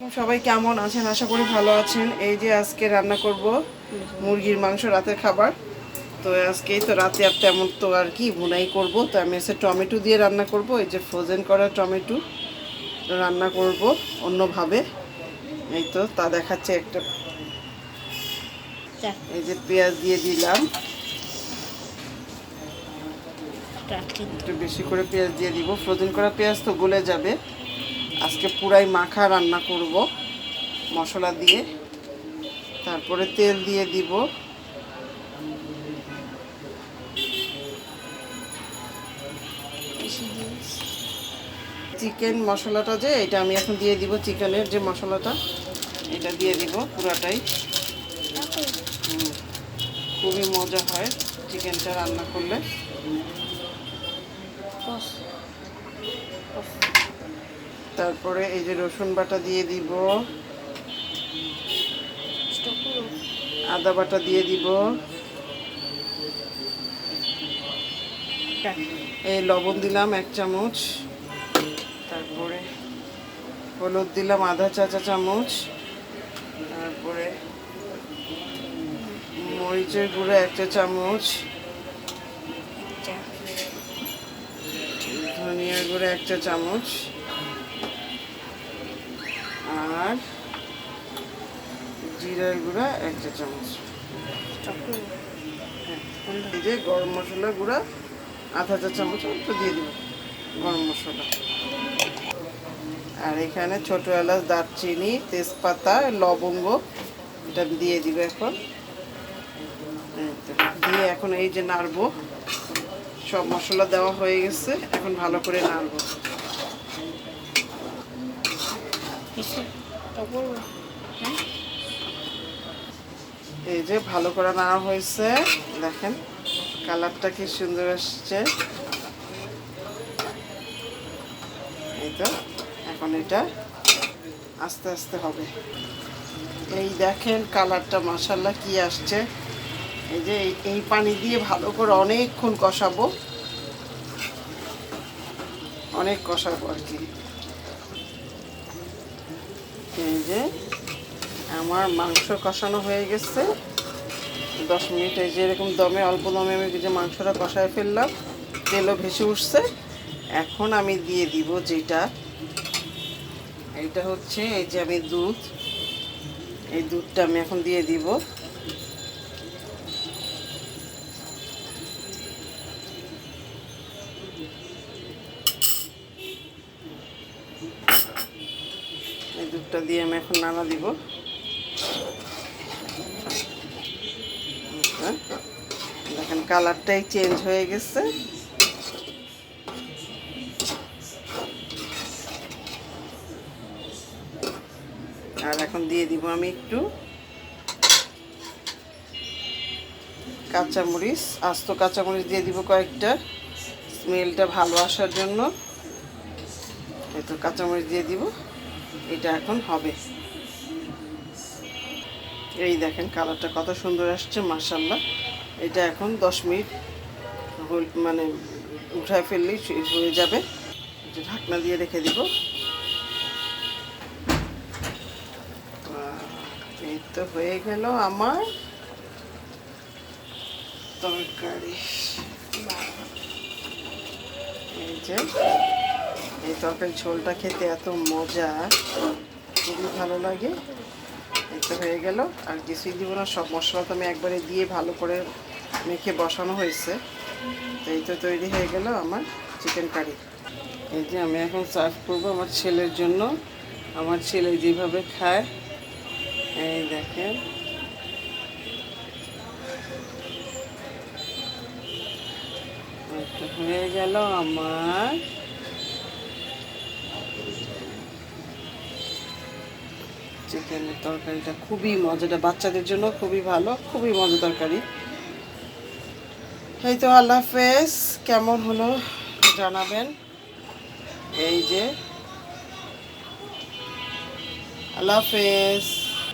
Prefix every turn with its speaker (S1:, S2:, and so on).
S1: সবাই কেমন আছেন? আশা করি ভালো আছেন। এই যে আজকে রান্না করব মুরগির মাংস, রাতের খাবার। তো আজকেই তো রাতে আর তেমন তো আর কি ভুনাই করব। তো আমি এসে টমেটো দিয়ে রান্না করব। এই যে ফ্রোজেন করা টমেটো রান্না করব অন্যভাবে। এই তো তা দেখাচ্ছে একটা। এই যে পেঁয়াজ দিয়ে দিলাম, একটু বেশি করে পেঁয়াজ দিয়ে দিব। ফ্রোজেন করা পেঁয়াজ তো গলে যাবে। আজকে পুরাই মাখা রান্না করব মশলা দিয়ে। তারপরে তেল দিয়ে দিব। চিকেন মশলাটা যে এটা আমি এখন দিয়ে দিব, চিকেনের যে মশলাটা এটা দিয়ে দিব পুরাটাই। খুবই মজা হয় চিকেনটা রান্না করলে। তারপরে এই যে রসুন বাটা দিয়ে দিব, আদা বাটা দিয়ে দিব, এই লবণ দিলাম 1 চামচ, তারপরে হলুদ দিলাম আধা চা চামচ, তারপরে মরিচের গুঁড়ো 1 চা চামচ, ধনিয়ার গুঁড়ো 1 চা চামচ, আর জিরার গুঁড়া 1 চা চামচ। এই যে গরম মশলা গুঁড়া আধা চা চামচ একটু দিয়ে দিব গরম মশলা। আর এখানে ছোট এলাচ, দারচিনি, তেজপাতা, লবঙ্গ এটা দিয়ে দিব এখন। দিয়ে এখন এই যে নাড়বো। সব মশলা দেওয়া হয়ে গেছে, এখন ভালো করে নাড়বো। এই যে ভালো করে নাড়া হয়েছে, দেখেন কালারটা কি সুন্দর আসছে। এই তো এখন এটা আস্তে আস্তে হবে। এই দেখেন কালারটা মাশাআল্লাহ কি আসছে। এই যে এই পানি দিয়ে ভালো করে অনেকক্ষণ কষাবো, অনেক কষাবো আর কি। এই যে আমার মাংস কষানো হয়ে গেছে 10 মিনিট। এই যে এরকম দমে, অল্প দমে আমি যে মাংসটা কষায় ফেললাম, তেলও ভেসে উঠছে। এখন আমি দিয়ে দিব যেটা, এইটা হচ্ছে এই যে আমি দুধ, এই দুধটা আমি এখন দিয়ে দিব। এই দুধটা দিয়ে আমি এখন নাড়া দিব। দেখেন কালারটাই চেঞ্জ হয়ে গেছে। আর এখন দিয়ে দিব আমি একটু কাঁচামরিচ, আস্ত কাঁচামরিচ দিয়ে দিব কয়েকটা, স্মেলটা ভালো আসার জন্য। এই তো কাঁচামরিচ দিয়ে দিব। এটা এখন হবে। এই দেখেন কালারটা কত সুন্দর আসছে মাশাআল্লাহ। এটা এখন 10 মিনিট মানে উঠায় ফেললেই হয়ে যাবে। ঢাকনা দিয়ে রেখে দিব। এই তো হয়ে গেল আমার তরকারি। এই যে এই তরকারি ঝোলটা খেতে এত মজা, খুবই ভালো লাগে। এই তো হয়ে গেল, আর কিছুই দিব না। সব মশলা তো আমি একবারে দিয়ে ভালো করে মেখে বসানো হয়েছে। তো এই তো তৈরি হয়ে গেল আমার চিকেন কারি। এই যে আমি এখন সার্ভ করবো আমার ছেলের জন্য। আমার ছেলে যেভাবে খায়, এই দেখেন হয়ে গেল আমার চিকেনের তরকারিটা। খুবই মজাটা, বাচ্চাদের জন্য খুবই ভালো, খুবই মজা তরকারি। এই তো আল্লাহ হাফেজ। কেমন হলো জানাবেন। এই যে আল্লাহ হাফেজ।